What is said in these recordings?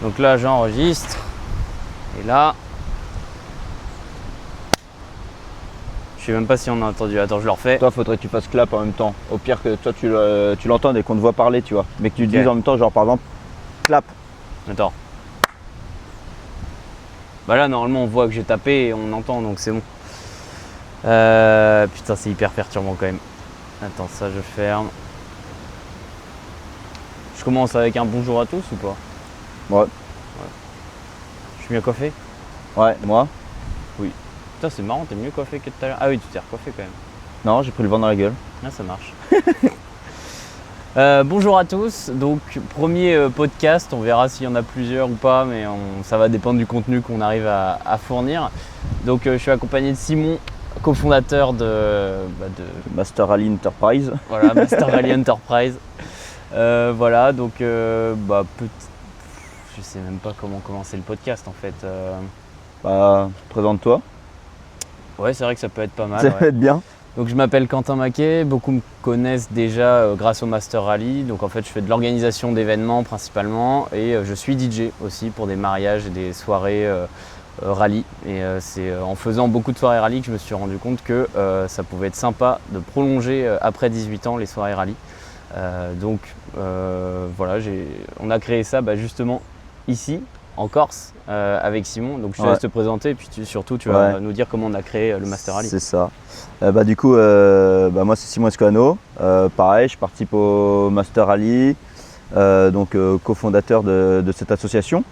Donc là j'enregistre. Et là, je sais même pas si on a entendu. Attends, je le refais. Toi, faudrait que tu fasses clap en même temps. Au pire que toi tu l'entends et qu'on te voit parler, tu vois. Mais que tu dises en même temps, genre par exemple, clap. Attends. Bah là normalement on voit que j'ai tapé et on entend, donc c'est bon. Putain, c'est hyper perturbant quand même. Attends, ça je ferme. Je commence avec un bonjour à tous ou pas? Ouais. Je suis bien coiffé? Ouais, moi? Oui. Putain, c'est marrant, t'es mieux coiffé que tout à l'heure. Ah oui, tu t'es recoiffé quand même. Non, j'ai pris le vent dans la gueule. Ah, ça marche. Bonjour à tous, donc premier podcast, on verra s'il y en a plusieurs ou pas, mais ça va dépendre du contenu qu'on arrive à fournir. Donc je suis accompagné de Simon, cofondateur de Master Rally Enterprise. Voilà, Master Rally Enterprise. Voilà, donc je sais même pas comment commencer le podcast en fait. Bah, présente-toi. Ouais, c'est vrai que ça peut être pas mal. Ça va être bien. Donc je m'appelle Quentin Maquet, beaucoup me connaissent déjà grâce au Master Rally. Donc en fait je fais de l'organisation d'événements principalement et je suis DJ aussi pour des mariages et des soirées rallye. Et c'est en faisant beaucoup de soirées rallye que je me suis rendu compte que ça pouvait être sympa de prolonger après 18 ans les soirées rallye. Donc voilà, on a créé ça justement ici en Corse avec Simon. Donc je te laisse te présenter et puis surtout tu vas nous dire comment on a créé le Master Rally. C'est ça. Du coup, moi c'est Simon Escoano. Pareil, je participe au Master Rally, donc cofondateur de cette association.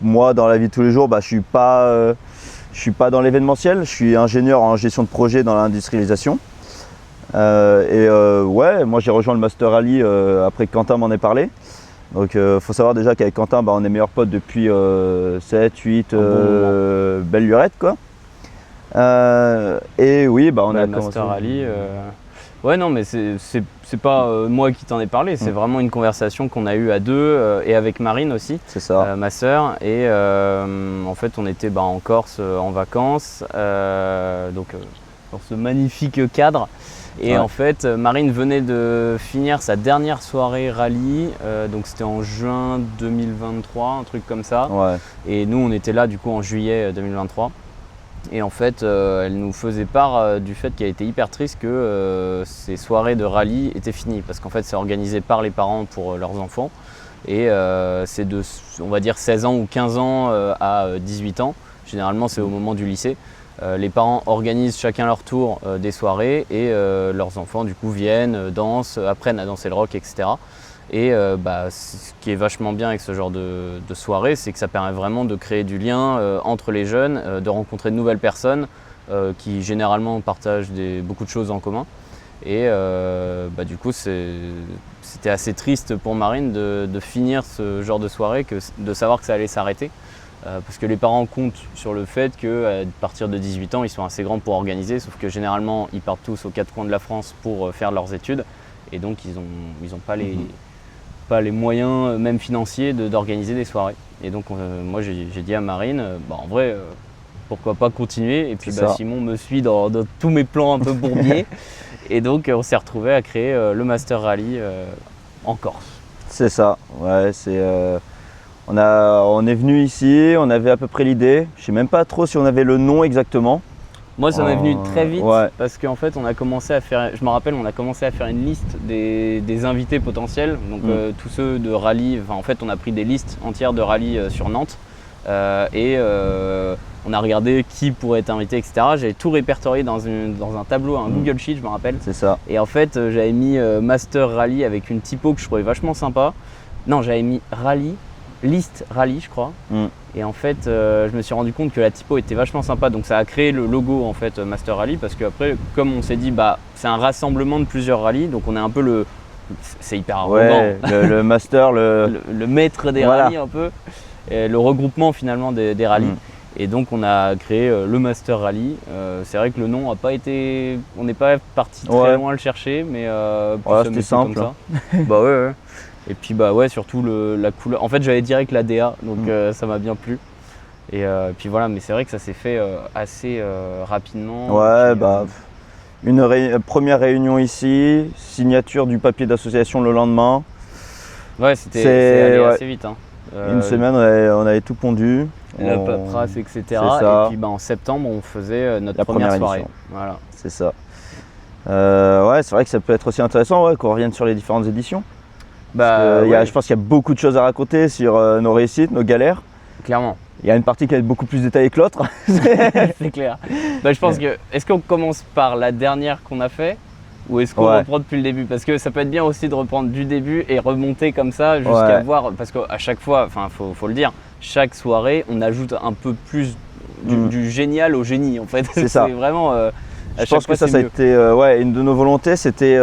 Moi, dans la vie de tous les jours, je suis pas dans l'événementiel. Je suis ingénieur en gestion de projet dans l'industrialisation. Moi j'ai rejoint le Master Rally après que Quentin m'en ait parlé. Donc faut savoir déjà qu'avec Quentin on est meilleurs potes depuis 7, 8 belle lurette quoi. On a le commencé. Master Rally. Ouais non mais c'est pas moi qui t'en ai parlé, c'est vraiment une conversation qu'on a eue à deux et avec Marine aussi. C'est ça. Ma sœur. Et en fait on était en Corse en vacances, donc dans ce magnifique cadre. Et en fait, Marine venait de finir sa dernière soirée rallye, donc c'était en juin 2023, un truc comme ça. Ouais. Et nous, on était là du coup en juillet 2023. Et en fait, elle nous faisait part du fait qu'elle était hyper triste que ces soirées de rallye étaient finies. Parce qu'en fait, c'est organisé par les parents pour leurs enfants. Et c'est de, on va dire, 16 ans ou 15 ans à 18 ans. Généralement, c'est au moment du lycée. Les parents organisent chacun leur tour des soirées et leurs enfants du coup viennent, dansent, apprennent à danser le rock, etc. Et ce qui est vachement bien avec ce genre de soirée, c'est que ça permet vraiment de créer du lien entre les jeunes, de rencontrer de nouvelles personnes qui généralement partagent beaucoup de choses en commun. Et du coup c'était assez triste pour Marine de finir ce genre de soirée, de savoir que ça allait s'arrêter. Parce que les parents comptent sur le fait qu'à partir de 18 ans, ils sont assez grands pour organiser, sauf que généralement, ils partent tous aux quatre coins de la France pour faire leurs études, et donc ils ont pas les moyens, même financiers, d'organiser des soirées. Et donc moi, j'ai dit à Marine, en vrai, pourquoi pas continuer. Et puis Simon me suit dans tous mes plans un peu bourbiers, et donc on s'est retrouvé à créer le Master Rally en Corse. C'est ça, ouais, on est venu ici, on avait à peu près l'idée. Je sais même pas trop si on avait le nom exactement. Moi, ça m'est venu très vite parce qu'en fait, on a commencé à faire une liste des invités potentiels. Donc tous ceux de rallye, en fait, on a pris des listes entières de rallye sur Nantes on a regardé qui pourrait être invité, etc. J'avais tout répertorié dans un tableau, un Google Sheet, je me rappelle. C'est ça. Et en fait, j'avais mis Master Rally avec une typo que je trouvais vachement sympa. Non, j'avais mis Rally. Liste Rally je crois et en fait je me suis rendu compte que la typo était vachement sympa, donc ça a créé le logo en fait Master Rally, parce qu'après comme on s'est dit c'est un rassemblement de plusieurs rallyes, donc on est un peu c'est hyper arrogant, le master, le maître des rallyes un peu, et le regroupement finalement des rallyes. Et donc on a créé le Master Rally. C'est vrai que le nom a pas été, on n'est pas parti très loin à le chercher, mais c'était simple comme ça. Ouais. Et puis surtout la couleur. En fait j'avais direct la DA, donc ça m'a bien plu. Et puis voilà, mais c'est vrai que ça s'est fait assez rapidement. Une première réunion ici, signature du papier d'association le lendemain. Ouais, c'est allé assez vite. Hein. Une semaine, on avait tout pondu. La paperasse, etc. Et puis en septembre, on faisait notre première soirée. Voilà. C'est ça. Ouais, c'est vrai que ça peut être aussi intéressant qu'on revienne sur les différentes éditions. Je pense qu'il y a beaucoup de choses à raconter sur nos réussites, nos galères. Clairement. Il y a une partie qui est beaucoup plus détaillée que l'autre. C'est clair. Je pense que, est-ce qu'on commence par la dernière qu'on a fait ou est-ce qu'on reprend depuis le début? Parce que ça peut être bien aussi de reprendre du début et remonter comme ça jusqu'à voir. Parce qu'à chaque fois, faut le dire, chaque soirée, on ajoute un peu plus du génial au génie en fait. C'est ça. C'est vraiment. Je pense que ça a été une de nos volontés. C'était.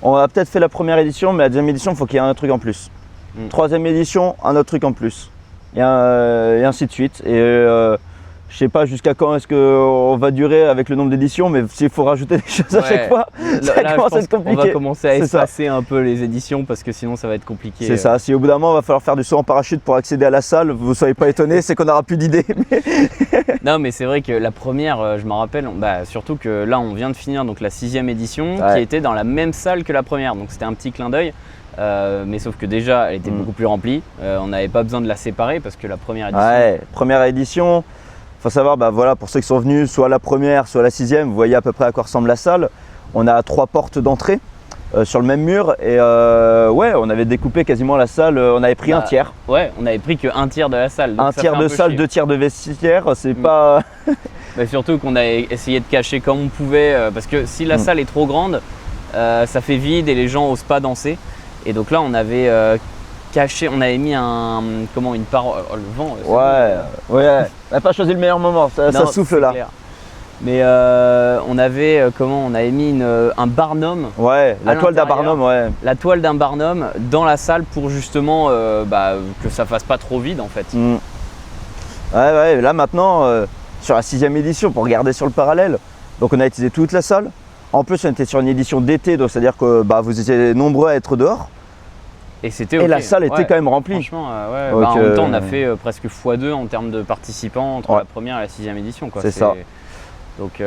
On a peut-être fait la première édition, mais la deuxième édition, il faut qu'il y ait un truc en plus. Troisième édition, un autre truc en plus. Et ainsi de suite. Et je sais pas jusqu'à quand est-ce qu'on va durer avec le nombre d'éditions, mais s'il faut rajouter des choses à chaque fois, ça commence à être compliqué. On va commencer à espacer un peu les éditions parce que sinon ça va être compliqué. C'est ça, si au bout d'un moment il va falloir faire du saut en parachute pour accéder à la salle, vous ne soyez pas étonnés, c'est qu'on n'aura plus d'idées. Non mais c'est vrai que la première, je me rappelle, surtout que là on vient de finir donc la 6e édition qui était dans la même salle que la première, donc c'était un petit clin d'œil. Mais sauf que déjà elle était beaucoup plus remplie, on n'avait pas besoin de la séparer parce que la première édition… Ouais, première édition, faut savoir, pour ceux qui sont venus soit à la première, soit à la 6e, vous voyez à peu près à quoi ressemble la salle. On a 3 portes d'entrée sur le même mur et on avait découpé quasiment la salle, on avait pris un tiers. Ouais, on avait pris qu'un tiers de la salle. Donc un tiers de salle, 2 tiers de vestiaire, c'est pas… Mais surtout qu'on a essayé de cacher comme on pouvait, parce que si la salle est trop grande, ça fait vide et les gens n'osent pas danser. Et donc là on avait caché, on avait mis une paroi, le vent. On n'a pas choisi le meilleur moment, ça souffle là. Clair. Mais on avait mis un barnum. Ouais, la toile d'un barnum, La toile d'un barnum dans la salle pour justement que ça fasse pas trop vide en fait. Là maintenant, sur la 6e édition, pour regarder sur le parallèle, donc on a utilisé toute la salle. En plus, on était sur une édition d'été, donc c'est-à-dire que vous étiez nombreux à être dehors. Et la salle était quand même remplie. Franchement, en même temps, on a fait presque x2 en termes de participants entre la première et la 6e édition. C'est ça. Donc,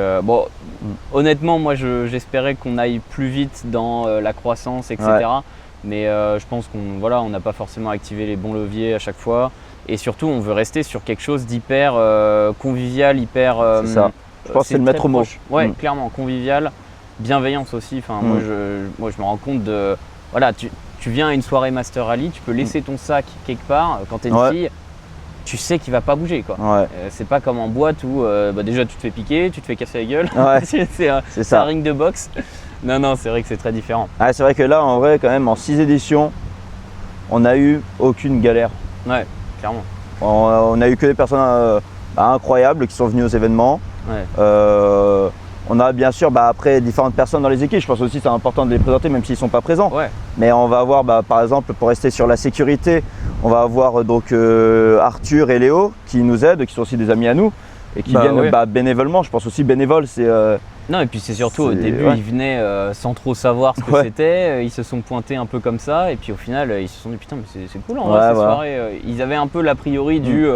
honnêtement, moi j'espérais qu'on aille plus vite dans la croissance, etc. Mais je pense qu'on n'a pas forcément activé les bons leviers à chaque fois. Et surtout, on veut rester sur quelque chose d'hyper convivial, hyper. C'est ça. Je pense que c'est le maître mot. Ouais, clairement, convivial. Bienveillance aussi. Moi, je me rends compte de. Voilà, tu viens à une soirée Master Rally, tu peux laisser ton sac quelque part. Quand tu es une fille, tu sais qu'il va pas bouger, quoi. C'est pas comme en boîte où déjà tu te fais piquer, tu te fais casser la gueule. C'est un ring de boxe. Non, c'est vrai que c'est très différent. C'est vrai que là, en vrai, quand même, en 6 éditions, on n'a eu aucune galère. Ouais, clairement. On a eu que des personnes incroyables qui sont venues aux événements. On a bien sûr après différentes personnes dans les équipes, je pense aussi que c'est important de les présenter même s'ils ne sont pas présents. Mais on va avoir par exemple, pour rester sur la sécurité, on va avoir donc Arthur et Léo qui nous aident, qui sont aussi des amis à nous et qui viennent bénévolement. Je pense aussi bénévole, c'est… Non, et puis c'est surtout au début ils venaient sans trop savoir ce que c'était, ils se sont pointés un peu comme ça et puis au final ils se sont dit putain mais c'est cool en vrai ces soirées. Ils avaient un peu l'a priori du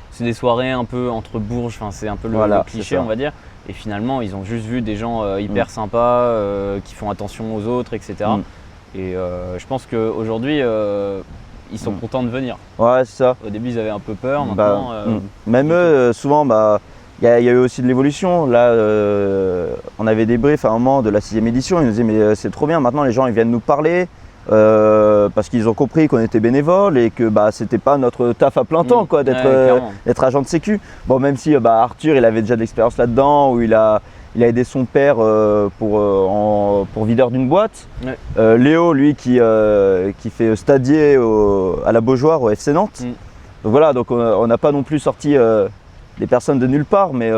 c'est des soirées un peu entre bourges, c'est un peu le cliché on va dire. Et finalement, ils ont juste vu des gens hyper sympas, qui font attention aux autres, etc. Et je pense qu'aujourd'hui, ils sont contents de venir. Ouais, c'est ça. Au début, ils avaient un peu peur. Maintenant, même eux, souvent, il y a eu aussi de l'évolution. Là, on avait des briefs à un moment de la 6e édition. Ils nous disaient, mais c'est trop bien, maintenant les gens ils viennent nous parler. Parce qu'ils ont compris qu'on était bénévoles et que c'était pas notre taf à plein temps d'être agent de sécu. Bon, même si Arthur il avait déjà de l'expérience là-dedans, où il a aidé son père pour videur d'une boîte. Léo lui qui fait stadier à la Beaujoire au FC Nantes. Donc voilà, donc on n'a pas non plus sorti des personnes de nulle part, mais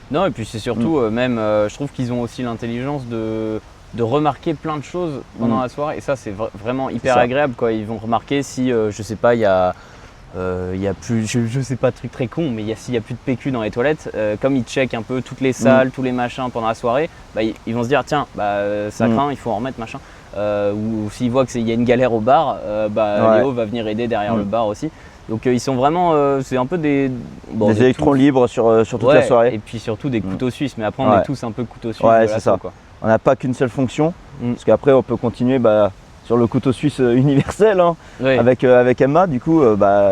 non, et puis c'est surtout je trouve qu'ils ont aussi l'intelligence de remarquer plein de choses pendant la soirée et ça c'est vraiment hyper agréable quoi. Ils vont remarquer si je sais pas il y a plus je sais pas truc très con mais s'il y a plus de PQ dans les toilettes comme ils checkent un peu toutes les salles tous les machins pendant la soirée ils vont se dire tiens ça craint il faut en remettre machin ou s'ils voient qu'il y a une galère au bar Léo va venir aider derrière le bar aussi. Donc ils sont vraiment, c'est un peu des électrons libres sur toute la soirée. Et puis surtout des couteaux suisses, mais après on est tous un peu couteaux suisses. C'est ça. Quoi. On n'a pas qu'une seule fonction, parce qu'après on peut continuer sur le couteau suisse universel, hein, Oui. avec Emma, du coup,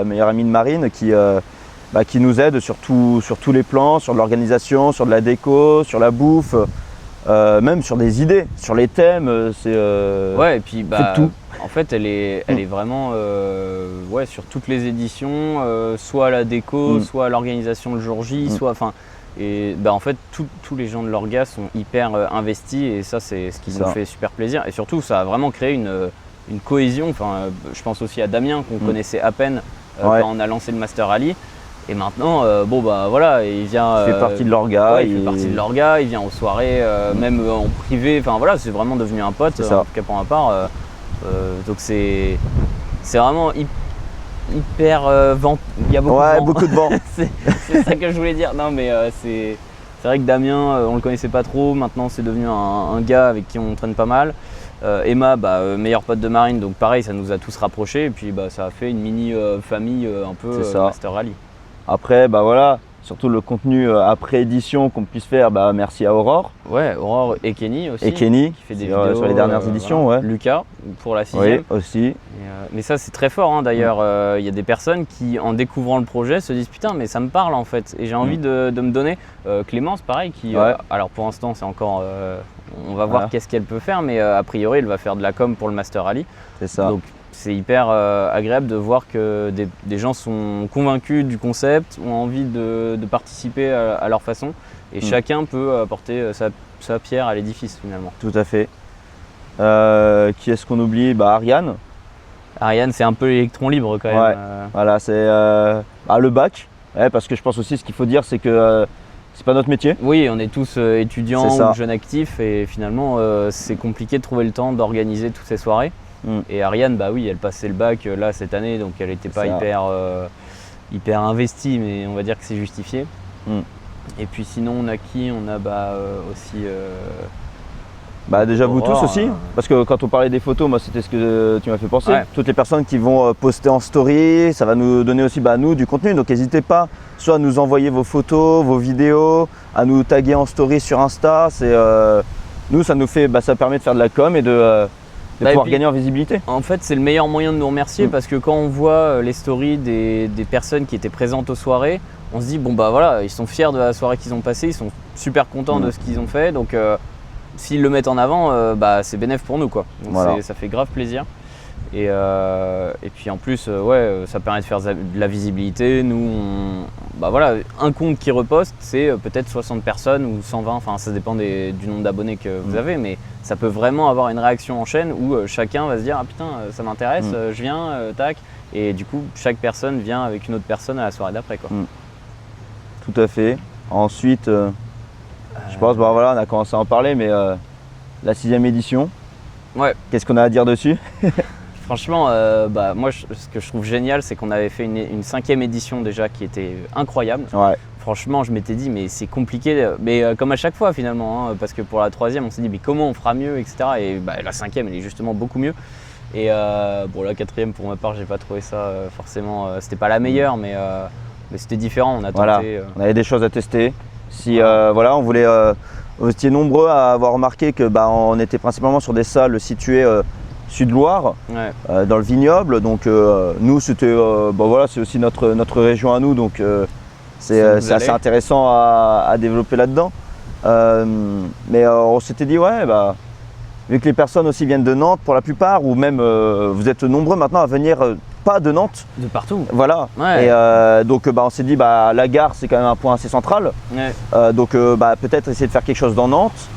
meilleure amie de Marine, qui nous aide sur tous les plans, sur l'organisation, sur de la déco, sur la bouffe, même sur des idées, sur les thèmes. Ouais, et puis tout. en fait, elle est vraiment ouais, sur toutes les éditions, soit à la déco, soit à l'organisation le jour J, soit. Et en fait, tous les gens de l'orga sont hyper investis et ça, c'est ce qui nous fait super plaisir. Et surtout, ça a vraiment créé une cohésion. Je pense aussi à Damien, qu'on connaissait à peine quand on a lancé le Master Rally. Et maintenant, voilà, il vient. Il fait partie de l'orga. Il fait partie de l'orga, il vient aux soirées, même en privé. Enfin voilà, c'est vraiment devenu un pote, en tout cas pour ma part. Donc c'est vraiment hyper vent. Il y a beaucoup de vent. Beaucoup de vent. c'est ça que je voulais dire. Non, mais c'est vrai que Damien, on le connaissait pas trop. Maintenant, c'est devenu un gars avec qui on traîne pas mal. Emma, meilleur pote de Marine, donc pareil, ça nous a tous rapprochés. Et puis ça a fait une mini famille un peu Master Rally. Après, voilà, surtout le contenu après édition qu'on puisse faire, merci à Aurore. Ouais, Aurore et Kenny aussi. Et Kenny, qui fait des vidéos sur les dernières éditions, voilà. Lucas, pour la 6e. Oui, aussi. Mais ça, c'est très fort, hein, d'ailleurs. Il y a des personnes qui, en découvrant le projet, se disent « Putain, mais ça me parle, en fait. » Et j'ai envie de me donner. Clémence, pareil, qui… alors, pour l'instant, c'est encore… on va voir qu'est-ce qu'elle peut faire, mais a priori, elle va faire de la com pour le Master Rally. C'est ça. Donc, c'est hyper agréable de voir que des gens sont convaincus du concept, ont envie de participer à leur façon. Et chacun peut apporter sa pierre à l'édifice, finalement. Tout à fait. Qui est-ce qu'on oublie? Ariane. Ariane, c'est un peu l'électron libre quand même. Voilà, c'est le bac. Parce que je pense aussi, ce qu'il faut dire, c'est que c'est pas notre métier. Oui, on est tous étudiants ou jeunes actifs et finalement, c'est compliqué de trouver le temps d'organiser toutes ces soirées. Et Ariane, oui, elle passait le bac là cette année, donc elle n'était pas hyper investie, mais on va dire que c'est justifié. Et puis sinon, on a qui? On a aussi… déjà Aurore, vous tous aussi, parce que quand on parlait des photos, moi c'était ce que tu m'as fait penser. Ouais. Toutes les personnes qui vont poster en story, ça va nous donner aussi nous du contenu, donc n'hésitez pas soit à nous envoyer vos photos, vos vidéos, à nous taguer en story sur Insta. Nous, ça nous fait, ça permet de faire de la com et de pouvoir gagner en visibilité. En fait, c'est le meilleur moyen de nous remercier parce que quand on voit les stories des personnes qui étaient présentes aux soirées, on se dit voilà, ils sont fiers de la soirée qu'ils ont passée, ils sont super contents de ce qu'ils ont fait, donc s'ils le mettent en avant, c'est bénéf pour nous, quoi. Donc voilà. Ça fait grave plaisir. Et puis en plus, ça permet de faire de la visibilité. Nous, un compte qui reposte, c'est peut-être 60 personnes ou 120, enfin ça dépend du nombre d'abonnés que vous avez, mais ça peut vraiment avoir une réaction en chaîne où chacun va se dire « Ah putain, ça m'intéresse, je viens, tac ». Et du coup, chaque personne vient avec une autre personne à la soirée d'après, quoi. Tout à fait. Ensuite, je pense, on a commencé à en parler, mais la 6e édition, qu'est-ce qu'on a à dire dessus? Franchement, moi, ce que je trouve génial, c'est qu'on avait fait une 5e édition déjà qui était incroyable. Ouais. Franchement, je m'étais dit, mais c'est compliqué, mais comme à chaque fois finalement, parce que pour la 3e, on s'est dit, mais comment on fera mieux, etc. Et la 5e, elle est justement beaucoup mieux. Et la 4e, pour ma part, j'ai pas trouvé ça forcément, c'était pas la meilleure, mais c'était différent, on a tenté. On avait des choses à tester. On voulait, vous étiez nombreux à avoir remarqué que on était principalement sur des salles situées Sud-Loire, dans le vignoble. Donc nous, c'était, c'est aussi notre région à nous, donc c'est assez intéressant à développer là-dedans. Mais on s'était dit, vu que les personnes aussi viennent de Nantes pour la plupart, ou même vous êtes nombreux maintenant à venir pas de Nantes. De partout. Voilà. Ouais. Et donc on s'est dit, la gare c'est quand même un point assez central. Ouais. Donc peut-être essayer de faire quelque chose dans Nantes.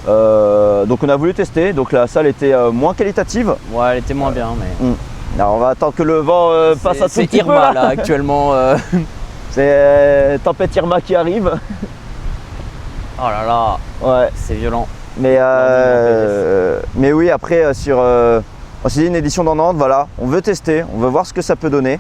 Donc on a voulu tester, donc la salle était moins qualitative. Ouais, elle était moins bien, mais… Alors on va attendre que le vent passe un tout petit peu. C'est Irma là actuellement. C'est tempête Irma qui arrive. Oh là là, ouais. C'est violent. Mais oui, après on s'est dit une édition dans Nantes, on veut tester, on veut voir ce que ça peut donner.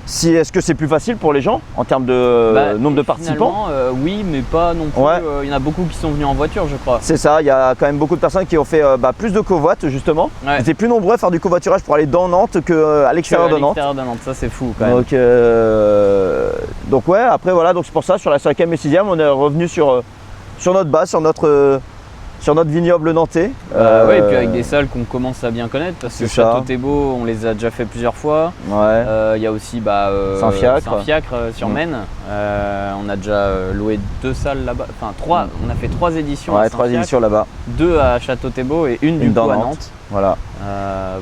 Est-ce que c'est plus facile pour les gens en termes de nombre de participants? Oui, mais pas non plus. Il y en a beaucoup qui sont venus en voiture, je crois. C'est ça, il y a quand même beaucoup de personnes qui ont fait plus de covoites justement. Ils étaient plus nombreux à faire du covoiturage pour aller dans Nantes qu'à l'extérieur de Nantes. Ça c'est fou quand même. Donc après donc c'est pour ça, sur la 5e et 6e, on est revenu sur notre base, sur sur notre vignoble nantais. Ouais, et puis avec des salles qu'on commence à bien connaître parce que Château Thébault, on les a déjà fait plusieurs fois. Ouais. Il y a aussi Saint-Fiacre sur Maine. On a déjà loué 2 salles là-bas, enfin 3. On a fait 3 éditions. Ouais, 3 éditions là-bas. 2 à Château Thébault et une du coup à Nantes. Voilà.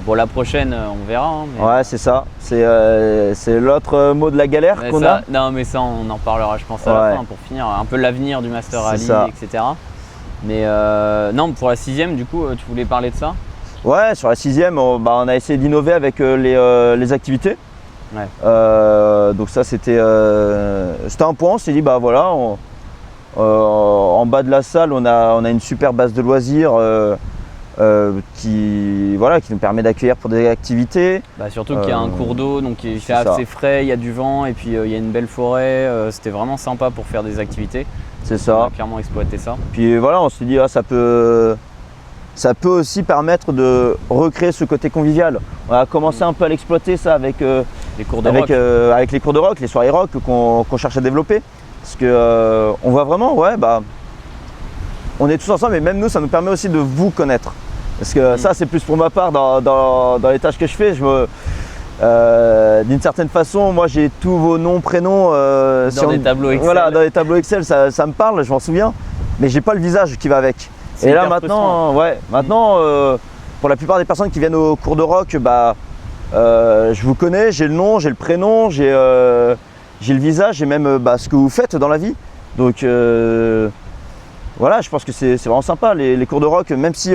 Bon, la prochaine, on verra. Hein, mais... Ouais, c'est ça. C'est l'autre mot de la galère qu'on a. Non, mais ça, on en parlera, je pense, à la fin pour finir. Un peu l'avenir du Master Rally, etc. Mais non, pour la 6e, du coup, tu voulais parler de ça? Ouais, sur la 6e, on a essayé d'innover avec les activités. Ouais. Donc ça, c'était un point. On s'est dit, bah voilà, en bas de la salle, on a une super base de loisirs qui nous permet d'accueillir pour des activités. Surtout qu'il y a un cours d'eau, donc il fait assez frais, il y a du vent et puis il y a une belle forêt. C'était vraiment sympa pour faire des activités. C'est ça. On a clairement exploité ça. Puis voilà, on s'est dit, ça peut aussi permettre de recréer ce côté convivial. On a commencé un peu à l'exploiter ça avec les cours de rock. Avec les cours de rock, les soirées rock qu'on cherche à développer. Parce que on voit vraiment, on est tous ensemble et même nous, ça nous permet aussi de vous connaître. Parce que ça, c'est plus pour ma part dans les tâches que je fais. D'une certaine façon, moi j'ai tous vos noms, prénoms dans des tableaux Excel. Voilà, dans les tableaux Excel, ça me parle, je m'en souviens, mais j'ai pas le visage qui va avec. Et là maintenant, pour la plupart des personnes qui viennent au cours de rock, je vous connais, j'ai le nom, j'ai le prénom, j'ai le visage et même ce que vous faites dans la vie. Donc voilà, je pense que c'est vraiment sympa les cours de rock, même si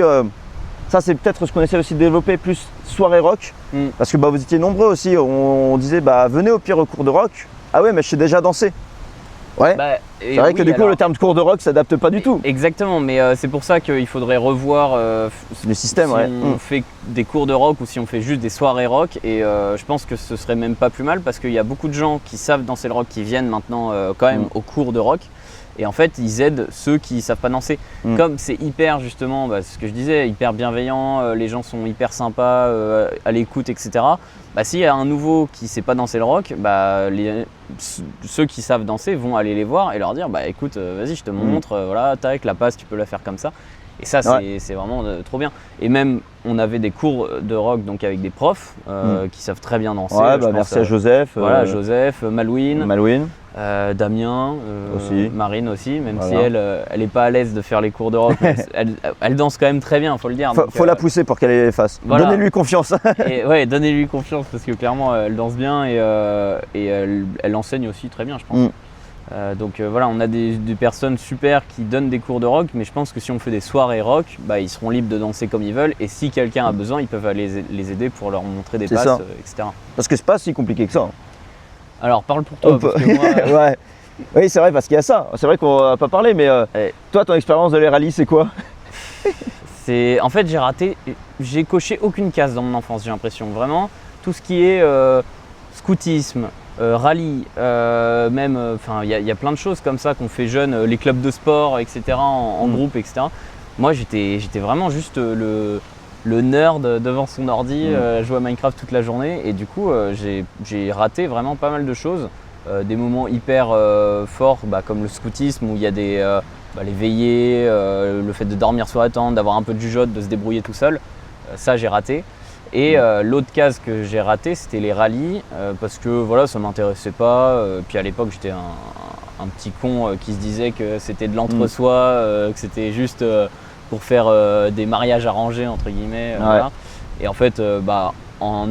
ça c'est peut-être ce qu'on essaie aussi de développer, plus soirée rock, parce que vous étiez nombreux aussi, on disait venez au pire au cours de rock. Ah ouais, mais je sais déjà danser. Ouais. C'est vrai que du coup le terme de cours de rock s'adapte pas du tout. Exactement, mais c'est pour ça qu'il faudrait revoir le système. Si on fait des cours de rock ou si on fait juste des soirées rock, et je pense que ce serait même pas plus mal parce qu'il y a beaucoup de gens qui savent danser le rock qui viennent maintenant quand même au cours de rock. Et en fait, ils aident ceux qui ne savent pas danser. Comme c'est hyper, justement, ce que je disais, hyper bienveillant, les gens sont hyper sympas, à l'écoute, etc. S'il y a un nouveau qui ne sait pas danser le rock, ceux qui savent danser vont aller les voir et leur dire écoute, vas-y, je te montre, voilà, tac, la passe, tu peux la faire comme ça. Et ça, c'est vraiment trop bien. Et même, on avait des cours de rock donc avec des profs qui savent très bien danser. Ouais, merci à Joseph. Voilà, Joseph, Malouine. Damien, aussi. Marine aussi, même si elle n'est pas à l'aise de faire les cours de rock, elle danse quand même très bien, faut le dire. Faut la pousser pour qu'elle les fasse. Voilà. Donnez-lui confiance. Et donnez-lui confiance parce que clairement elle danse bien et elle enseigne aussi très bien, je pense. Donc voilà, on a des personnes super qui donnent des cours de rock, mais je pense que si on fait des soirées rock, ils seront libres de danser comme ils veulent et si quelqu'un a besoin, ils peuvent aller les aider pour leur montrer des passes, etc. Parce que c'est pas si compliqué que ça. Alors parle pour toi. Parce que moi, oui, c'est vrai parce qu'il y a ça. C'est vrai qu'on n'a pas parlé, mais toi, ton expérience de les rallyes, c'est quoi? En fait, j'ai coché aucune case dans mon enfance, j'ai l'impression. Vraiment, tout ce qui est scoutisme, rallye, même, il y a plein de choses comme ça qu'on fait jeune, les clubs de sport, etc., en groupe, etc. Moi, j'étais vraiment juste le nerd devant son ordi, jouer à Minecraft toute la journée et du coup j'ai raté vraiment pas mal de choses, des moments hyper forts comme le scoutisme où il y a les veillées, le fait de dormir sur la tente, d'avoir un peu de jugeote, de se débrouiller tout seul, ça j'ai raté. Et l'autre case que j'ai raté c'était les rallyes parce que voilà ça m'intéressait pas, puis à l'époque j'étais un petit con qui se disait que c'était de l'entre-soi, que c'était juste pour faire des mariages arrangés entre guillemets. Voilà. Et en fait en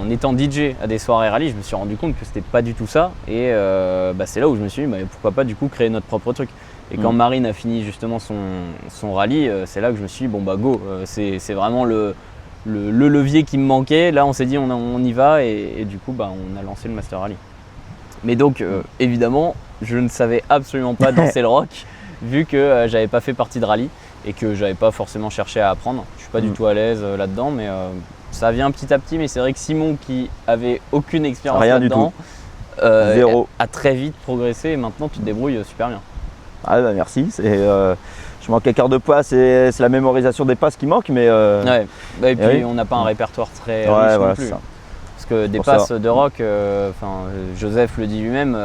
étant DJ à des soirées rallye, je me suis rendu compte que c'était pas du tout ça et c'est là où je me suis dit pourquoi pas du coup créer notre propre truc. Et quand Marine a fini justement son rallye, c'est là que je me suis dit go, c'est vraiment le levier qui me manquait. Là on s'est dit on y va et du coup on a lancé le Master Rally. Mais donc évidemment je ne savais absolument pas danser le rock vu que j'avais pas fait partie de rallye et que j'avais pas forcément cherché à apprendre. Je suis pas du tout à l'aise là-dedans, mais ça vient petit à petit. Mais c'est vrai que Simon qui avait aucune expérience là-dedans a très vite progressé et maintenant tu te débrouilles super bien. Ah merci, je manque un quart de pas, c'est la mémorisation des passes qui manque, mais et puis on n'a pas un répertoire très riche non plus. Parce que des passes de rock, Joseph le dit lui-même,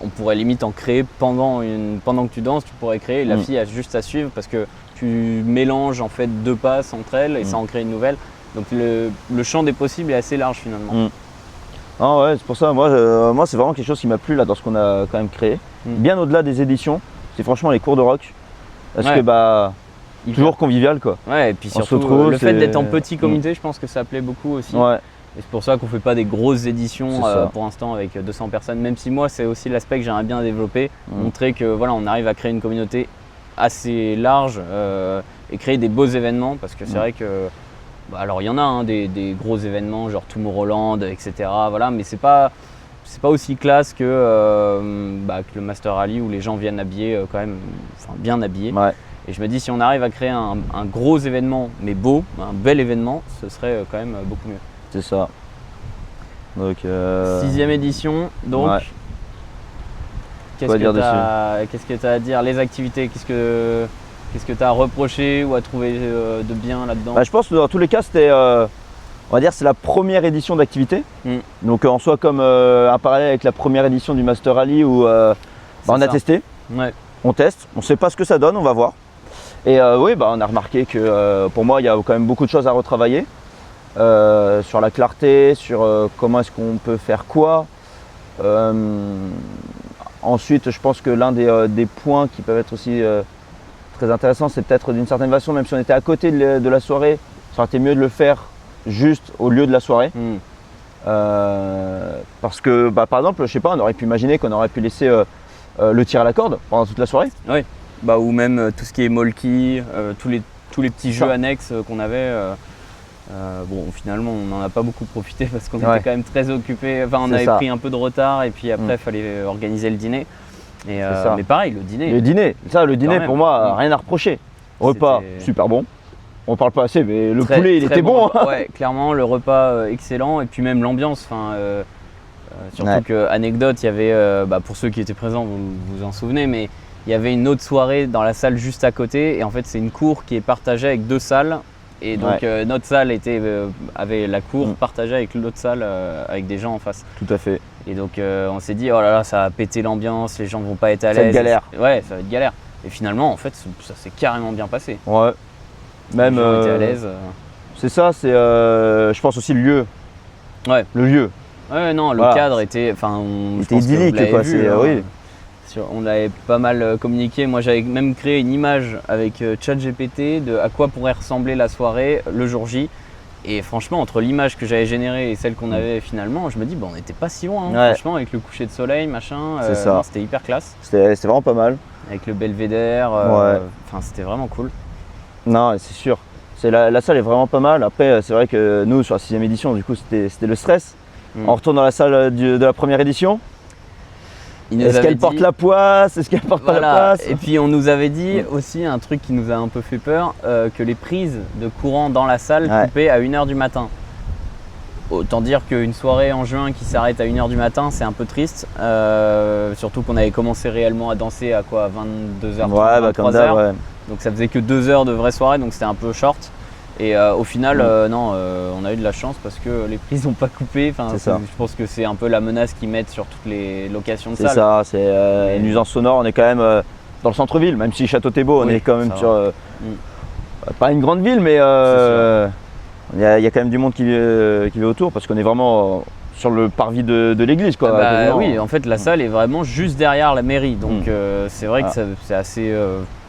on pourrait limite en créer pendant que tu danses, tu pourrais créer, la fille a juste à suivre parce que tu mélanges en fait 2 passes entre elles et ça en crée une nouvelle. Donc le champ des possibles est assez large finalement. Ah ouais, c'est pour ça, moi c'est vraiment quelque chose qui m'a plu là dans ce qu'on a quand même créé. Bien au-delà des éditions, c'est franchement les cours de rock. Parce que toujours convivial quoi. Ouais, et puis surtout le fait d'être en petit comité, je pense que ça plaît beaucoup aussi. Ouais. Et c'est pour ça qu'on fait pas des grosses éditions pour l'instant avec 200 personnes, même si moi c'est aussi l'aspect que j'aimerais bien développer, montrer que voilà, on arrive à créer une communauté assez large et créer des beaux événements parce que c'est vrai que alors il y en a des gros événements genre Tomorrowland, etc. Voilà, mais c'est pas aussi classe que le Master Rally où les gens viennent habillés quand même, bien habillés. Ouais. Et je me dis si on arrive à créer un gros événement mais beau, un bel événement, ce serait quand même beaucoup mieux. C'est ça. Donc 6e édition, donc ouais. Qu'est-ce que tu as à dire? Les activités, qu'est-ce que tu as à reprocher ou à trouver de bien là-dedans? Je pense que dans tous les cas, c'était, on va dire, c'est la première édition d'activité. Donc en soi, comme un parallèle avec la première édition du Master Rally où on a testé, on teste, on ne sait pas ce que ça donne, on va voir. Et oui, on a remarqué que pour moi, il y a quand même beaucoup de choses à retravailler sur la clarté, sur comment est-ce qu'on peut faire quoi. Ensuite, je pense que l'un des points qui peuvent être aussi très intéressants, c'est peut-être d'une certaine façon, même si on était à côté de la soirée, ça aurait été mieux de le faire juste au lieu de la soirée. Parce que, par exemple, je sais pas, on aurait pu imaginer qu'on aurait pu laisser le tir à la corde pendant toute la soirée. Oui, ou même tout ce qui est molki, tous les petits jeux annexes qu'on avait. Finalement, on n'en a pas beaucoup profité parce qu'on était quand même très occupés. On avait pris un peu de retard et puis après, il fallait organiser le dîner. Et, mais pareil, le dîner. Le dîner pour moi, rien à reprocher. Repas, super bon. On parle pas assez, mais le poulet, il était bon. Ouais, clairement, le repas excellent et puis même l'ambiance. Surtout que, anecdote, il y avait, pour ceux qui étaient présents, vous vous en souvenez, mais il y avait une autre soirée dans la salle juste à côté. Et en fait, c'est une cour qui est partagée avec 2 salles. Et donc notre salle avait la cour partagée avec l'autre salle avec des gens en face. Tout à fait. Et donc on s'est dit oh là là, ça va péter l'ambiance, les gens vont pas être à l'aise. Ça va être galère. Ouais, ça va être galère. Et finalement en fait ça s'est carrément bien passé. Ouais. Même les gens étaient à l'aise. C'est ça, c'est je pense aussi le lieu. Ouais. Le lieu. Ouais non, le cadre était idyllique quoi. Oui. On avait pas mal communiqué. Moi, j'avais même créé une image avec ChatGPT de à quoi pourrait ressembler la soirée le jour J. Et franchement, entre l'image que j'avais générée et celle qu'on avait finalement, je me dis, on n'était pas si loin. Franchement, avec le coucher de soleil, machin, c'était hyper classe. C'était vraiment pas mal. Avec le belvédère, c'était vraiment cool. Non, c'est sûr. La salle est vraiment pas mal. Après, c'est vrai que nous, sur la 6e édition, du coup, c'était le stress. On retourne dans la salle de la première édition. Est-ce qu'elle porte la poisse? Est-ce qu'elle porte pas la poisse? Et puis on nous avait dit aussi un truc qui nous a un peu fait peur, que les prises de courant dans la salle coupaient à 1h du matin. Autant dire qu'une soirée en juin qui s'arrête à 1h du matin, c'est un peu triste. Surtout qu'on avait commencé réellement à danser à 22h, 23h. Donc ça faisait que 2 heures de vraie soirée, donc c'était un peu short. Et au final, on a eu de la chance parce que les prises n'ont pas coupé. Je pense que c'est un peu la menace qu'ils mettent sur toutes les locations de salles. C'est ça, c'est une nuisance sonore. On est quand même dans le centre-ville, même si Château-Thébot, on est quand même sur pas une grande ville, mais il y a quand même du monde qui vit autour parce qu'on est vraiment sur le parvis de l'église. Oui, en fait, la salle est vraiment juste derrière la mairie. Donc c'est vrai que c'est assez.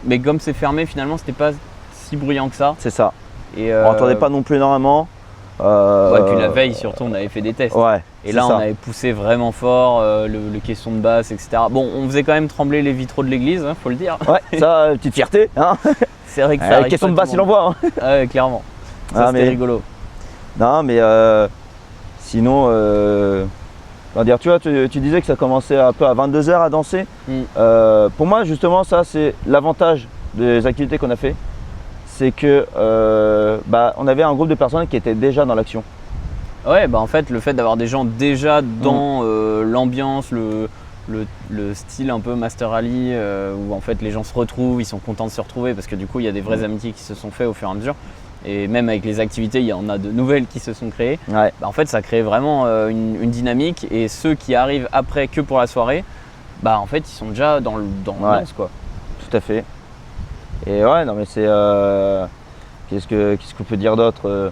Mais comme c'est fermé, finalement, c'était pas si bruyant que ça. C'est ça. Et on n'entendait pas non plus énormément. Et puis la veille surtout on avait fait des tests. Et là on avait poussé vraiment fort le caisson de basse, etc. Bon, on faisait quand même trembler les vitraux de l'église, faut le dire. Ouais, ça, petite fierté. Hein. C'est vrai que ça le caisson de basse il envoie. Ouais, clairement. Ça c'était rigolo. Non mais sinon, tu vois, tu disais que ça commençait un peu à 22h à danser. Pour moi justement ça c'est l'avantage des activités qu'on a fait. C'est que on avait un groupe de personnes qui étaient déjà dans l'action. Ouais, en fait, le fait d'avoir des gens déjà dans l'ambiance, le style un peu Master Rally, où en fait les gens se retrouvent, ils sont contents de se retrouver parce que du coup il y a des vraies amitiés qui se sont faites au fur et à mesure. et même avec les activités, il y en a de nouvelles qui se sont créées. Ouais. Bah, en fait, ça crée vraiment une dynamique, et ceux qui arrivent après que pour la soirée, bah en fait, ils sont déjà dans l'ambiance, quoi. Tout à fait. Et ouais, non mais c'est qu'est-ce qu'on peut dire d'autre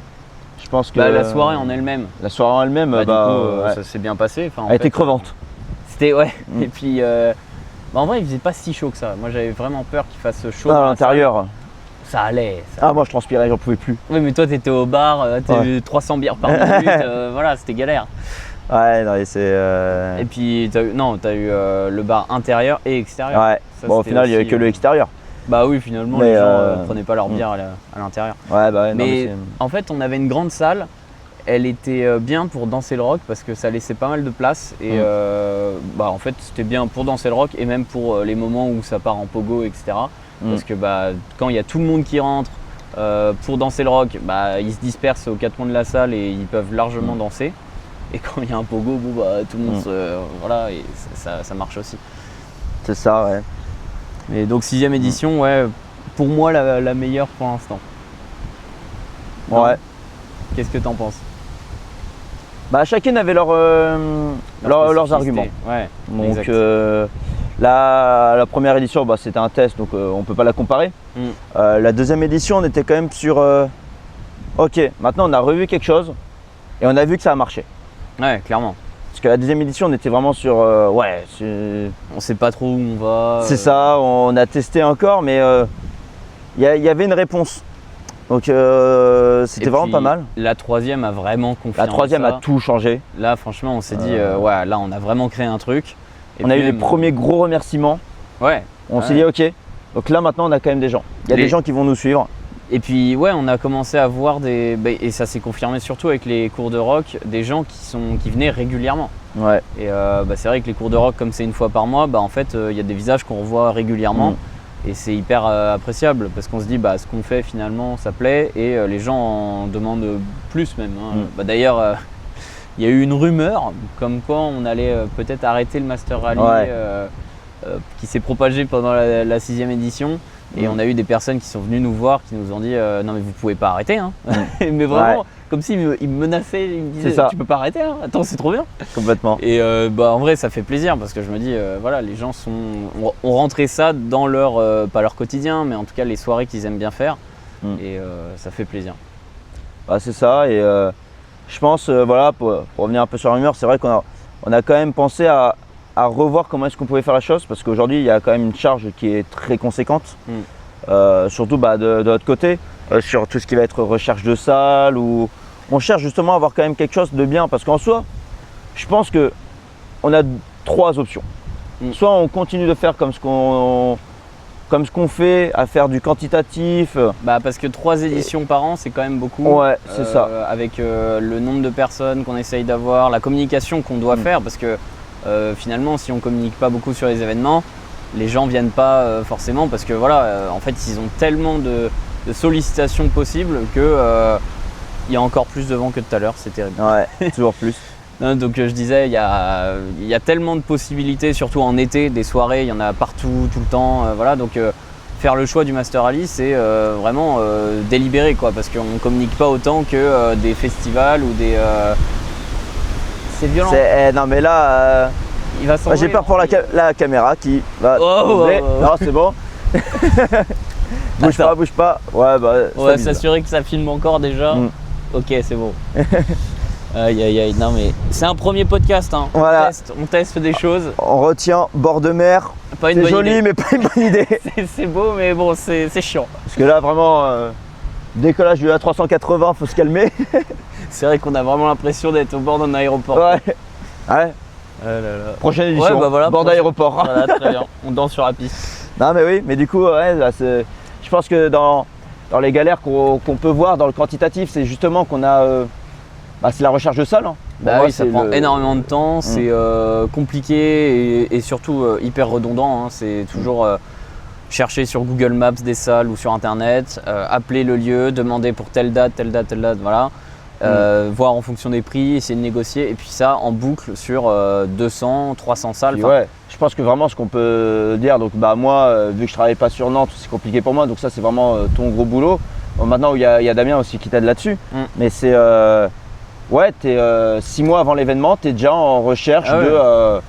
je pense que La soirée en elle-même. La soirée en elle-même, Du coup, ouais. ça s'est bien passé. Enfin, Elle était crevante. C'était ouais. Et puis, en vrai, il faisait pas si chaud que ça. Moi, j'avais vraiment peur qu'il fasse chaud. À l'intérieur. Ça allait. Moi je transpirais, j'en pouvais plus. Oui, mais toi, t'étais au bar, t'as eu 300 bières par minute. Voilà, c'était galère. Ouais, non, et c'est. Et puis, t'as eu le bar intérieur et extérieur. Ouais. Ça, bon, au final, il n'y avait que le extérieur. Bah oui, finalement, mais les gens prenaient pas leur bière à l'intérieur. Ouais, bah ouais. Mais en fait, on avait une grande salle. Elle était bien pour danser le rock parce que ça laissait pas mal de place. Et en fait, c'était bien pour danser le rock et même pour les moments où ça part en pogo, etc. Parce que quand il y a tout le monde qui rentre pour danser le rock, ils se dispersent aux quatre coins de la salle et ils peuvent largement danser. Et quand il y a un pogo, tout le monde voilà, et ça marche aussi. C'est ça, ouais. Et donc 6e édition, ouais, pour moi la meilleure pour l'instant. Ouais. Qu'est-ce que t'en penses? Chacun avait leurs arguments. Ouais. Donc la première édition, c'était un test, donc on ne peut pas la comparer. La deuxième édition, on était quand même sur ok, maintenant on a revu quelque chose et on a vu que ça a marché. Ouais, clairement. Parce que la deuxième édition, on était vraiment sur on sait pas trop où on va. C'est ça, on a testé encore, mais il y avait une réponse. Donc c'était vraiment pas mal. La troisième a vraiment confirmé. La troisième a tout changé. Là, franchement, on s'est dit, là, on a vraiment créé un truc. Et on a eu les premiers gros remerciements. Ouais. On s'est dit, ok. Donc là, maintenant, on a quand même des gens. Il y a des gens qui vont nous suivre. Et puis, ouais, on a commencé à voir et ça s'est confirmé surtout avec les cours de rock, des gens qui venaient régulièrement. Ouais. Et c'est vrai que les cours de rock, comme c'est une fois par mois, en fait, il y a des visages qu'on revoit régulièrement. Et c'est hyper appréciable parce qu'on se dit ce qu'on fait finalement ça plaît et les gens en demandent plus même. D'ailleurs, il y a eu une rumeur comme quoi on allait peut-être arrêter le Master Rally qui s'est propagée pendant la 6e édition. Et on a eu des personnes qui sont venues nous voir, qui nous ont dit non mais vous pouvez pas arrêter hein. Mais vraiment comme s'ils me menaçaient, ils me disaient tu peux pas arrêter hein. Attends, c'est trop bien. Complètement. Et en vrai ça fait plaisir parce que je me dis les gens ont rentré ça dans leur pas leur quotidien mais en tout cas les soirées qu'ils aiment bien faire et ça fait plaisir. C'est ça et je pense pour revenir un peu sur la rumeur, c'est vrai qu'on a quand même pensé à revoir comment est-ce qu'on pouvait faire la chose parce qu'aujourd'hui il y a quand même une charge qui est très conséquente, surtout de notre côté, sur tout ce qui va être recherche de salle ou on cherche justement à avoir quand même quelque chose de bien parce qu'en soi, je pense que on a 3 options. Soit on continue de faire comme ce qu'on fait, à faire du quantitatif. Parce que 3 éditions par an, c'est quand même beaucoup. Ouais, c'est ça. Avec le nombre de personnes qu'on essaye d'avoir, la communication qu'on doit faire parce que finalement, si on communique pas beaucoup sur les événements, les gens viennent pas forcément parce que en fait, ils ont tellement de sollicitations possibles que il y a encore plus de vent que tout à l'heure, c'est terrible. Ouais, toujours plus. Non, donc je disais, il y a tellement de possibilités, surtout en été, des soirées, il y en a partout, tout le temps. Donc faire le choix du Master Rally, c'est vraiment délibéré quoi, parce qu'on ne communique pas autant que des festivals ou des. C'est violent. Non mais là, j'ai peur pour la caméra qui va. Non, c'est bon. Bouge pas. Ouais, s'assurer que ça filme encore déjà. Ok, c'est bon. Aïe, non mais c'est un premier podcast, hein. Voilà. On teste des choses. On retient bord de mer. C'est joli mais pas une bonne idée. C'est beau mais bon, c'est chiant. Parce que là vraiment, décollage de la 380, faut se calmer. C'est vrai qu'on a vraiment l'impression d'être au bord d'un aéroport. Ouais. Prochaine édition, bord d'aéroport. Voilà, très bien. On danse sur la piste. Non mais oui, mais du coup, je pense que dans les galères qu'on peut voir dans le quantitatif, c'est justement qu'on a c'est la recherche de salle. Oui, ça prend énormément de temps, c'est compliqué et surtout hyper redondant. Hein. C'est toujours chercher sur Google Maps des salles ou sur internet, appeler le lieu, demander pour telle date, voilà. Voir en fonction des prix, essayer de négocier et puis ça en boucle sur 200, 300 salles. Je pense que vraiment ce qu'on peut dire, donc moi vu que je travaille pas sur Nantes, c'est compliqué pour moi, donc ça c'est vraiment ton gros boulot. Bon, maintenant, il y a Damien aussi qui t'aide là-dessus. Mais c'est. Ouais, t'es 6 mois avant l'événement, tu es déjà en recherche de.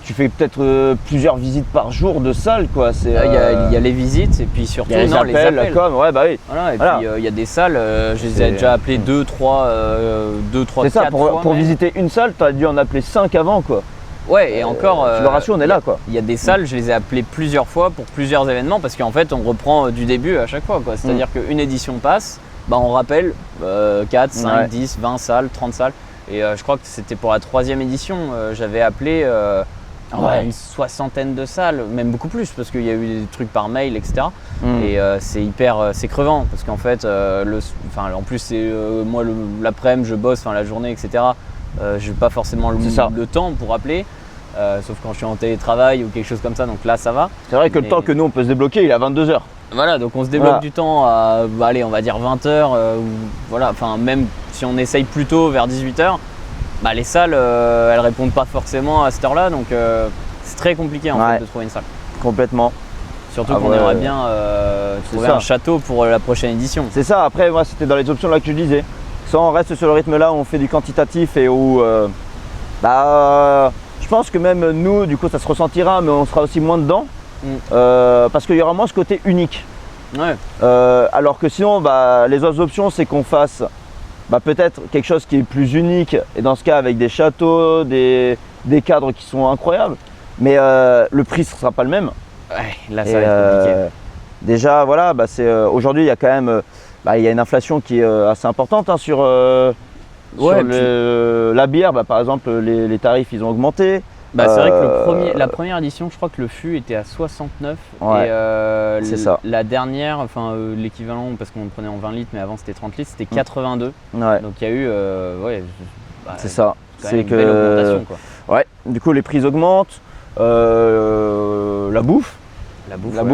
Tu fais peut-être plusieurs visites par jour de salles, quoi. Il y a les visites et puis surtout les appels. Ouais, bah oui. Voilà, et puis il y a des salles, je les ai déjà appelées 2, 3, 4 ça, fois. Pour visiter une salle, tu as dû en appeler 5 avant, quoi. Ouais, et encore. Le ratio, on est là, quoi. Il y a des salles, je les ai appelées plusieurs fois pour plusieurs événements parce qu'en fait, on reprend du début à chaque fois, quoi. C'est-à-dire qu'une édition passe, bah, on rappelle 4, 5, 10, 20 salles, 30 salles. Et je crois que c'était pour la 3e édition, j'avais appelé une 60aine de salles, même beaucoup plus parce qu'il y a eu des trucs par mail, etc. Et c'est crevant parce qu'en fait, en plus c'est moi l'après-midi je bosse, la journée, etc. J'ai pas forcément le temps pour appeler, sauf quand je suis en télétravail ou quelque chose comme ça, donc là ça va. C'est vrai que le temps que nous on peut se débloquer, il est à 22h. Voilà, donc on se débloque du temps à, allez, on va dire 20h, même si on essaye plus tôt vers 18h, les salles elles répondent pas forcément à cette heure-là, donc c'est très compliqué en fait de trouver une salle. Complètement. Surtout qu'on aimerait bien trouver un château pour la prochaine édition. C'est ça, après moi c'était dans les options là que je disais. Soit on reste sur le rythme là où on fait du quantitatif et où je pense que même nous du coup ça se ressentira, mais on sera aussi moins dedans. Parce qu'il y aura moins ce côté unique. Alors que sinon les autres options c'est qu'on fasse peut-être quelque chose qui est plus unique, et dans ce cas avec des châteaux, des cadres qui sont incroyables, mais le prix ne sera pas le même. Ouais, là ça va être compliqué. Déjà voilà, aujourd'hui il y a quand même il y a une inflation qui est assez importante sur la bière, par exemple les tarifs ils ont augmenté. C'est vrai que la première édition, je crois que le fût était à 69 et c'est ça. La dernière, l'équivalent, parce qu'on le prenait en 20 litres, mais avant c'était 30 litres, c'était 82. Donc il y a eu, c'est ça. C'est une belle augmentation, quoi. Ouais. Du coup les prix augmentent, la bouffe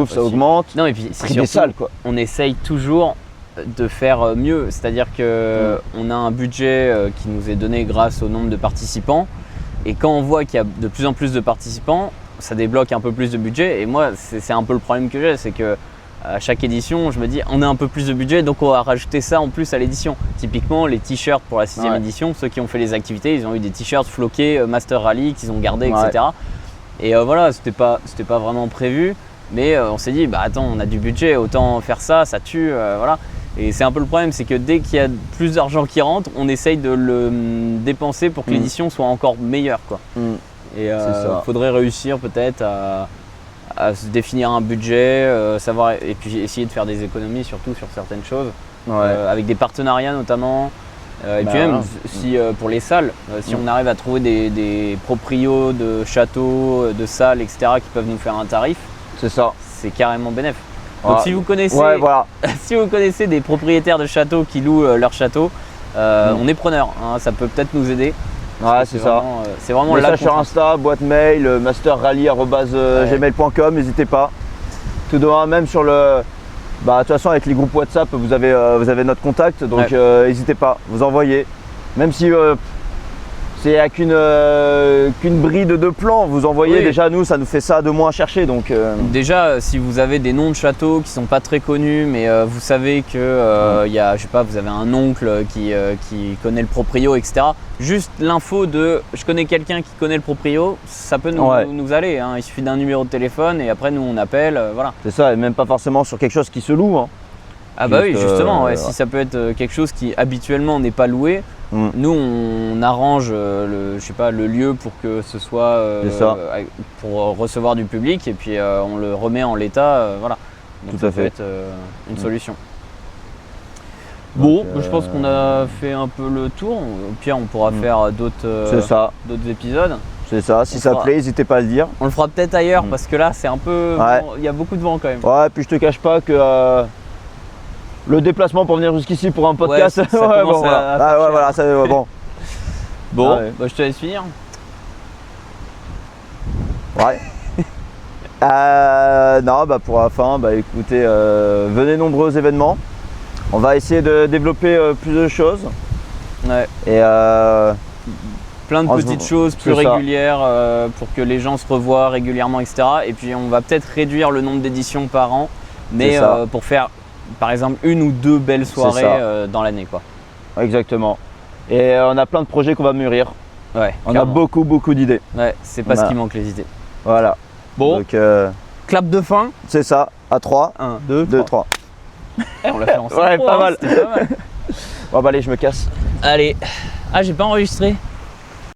ça augmente. Non, et puis prix des salles, quoi. On essaye toujours de faire mieux, c'est-à-dire que on a un budget qui nous est donné grâce au nombre de participants. Et quand on voit qu'il y a de plus en plus de participants, ça débloque un peu plus de budget. Et moi, c'est un peu le problème que j'ai, c'est que à chaque édition, je me dis on a un peu plus de budget, donc on va rajouter ça en plus à l'édition. Typiquement, les t-shirts pour la 6e édition, ceux qui ont fait les activités, ils ont eu des t-shirts floqués Master Rally qu'ils ont gardés, etc. Et voilà, c'était pas vraiment prévu, mais on s'est dit attends, on a du budget, autant faire ça tue, voilà. Et c'est un peu le problème, c'est que dès qu'il y a plus d'argent qui rentre, on essaye de le dépenser pour que l'édition soit encore meilleure, quoi. Et il faudrait réussir peut-être à se définir un budget, savoir, et puis essayer de faire des économies surtout sur certaines choses, avec des partenariats notamment. Et puis même si pour les salles, si on arrive à trouver des proprios de châteaux, de salles, etc. qui peuvent nous faire un tarif, c'est carrément bénéfique. Donc si vous connaissez, si vous connaissez des propriétaires de châteaux qui louent leur château, on est preneur, ça peut peut-être nous aider. C'est ça. C'est vraiment message sur Insta, boîte mail, masterrally@gmail.com, n'hésitez pas. Tout devant, même sur le. De toute façon avec les groupes WhatsApp, vous avez notre contact, donc n'hésitez pas, vous envoyez. Même si c'est à qu'une bride de plan, vous envoyez, déjà nous ça nous fait ça de moins à chercher. Donc déjà si vous avez des noms de châteaux qui sont pas très connus, mais vous savez que y a, je sais pas, vous avez un oncle qui connaît le proprio, etc. Juste l'info de je connais quelqu'un qui connaît le proprio, ça peut nous aller, il suffit d'un numéro de téléphone et après nous on appelle, voilà. C'est ça, et même pas forcément sur quelque chose qui se loue. Justement, si ça peut être quelque chose qui habituellement n'est pas loué, nous on arrange le lieu pour que ce soit pour recevoir du public, et puis on le remet en l'état, voilà. Donc ça peut être une solution. Bon, je pense qu'on a fait un peu le tour. Au pire, on pourra faire d'autres épisodes. C'est ça, si ça plaît, n'hésitez pas à le dire. On le fera peut-être ailleurs parce que là, c'est un peu. Il y a beaucoup de vent quand même. Ouais, puis je te cache pas que le déplacement pour venir jusqu'ici pour un podcast. Bon, je te laisse finir. Ouais. Pour la fin, écoutez, venez nombreux aux événements. On va essayer de développer plus de choses. Et plein de petites choses plus régulières pour que les gens se revoient régulièrement, etc. Et puis on va peut-être réduire le nombre d'éditions par an, mais pour faire par exemple, une ou deux belles soirées dans l'année, quoi. Exactement. Et on a plein de projets qu'on va mûrir. Ouais, on a beaucoup d'idées. Ouais, c'est pas ce qui manque, les idées. Voilà. Bon, donc, clap de fin. C'est ça, à 3. 1, 2, 3. On l'a fait ensemble. Ouais, pas mal. C'était pas mal. Bon bah allez, je me casse. Allez. Ah, j'ai pas enregistré.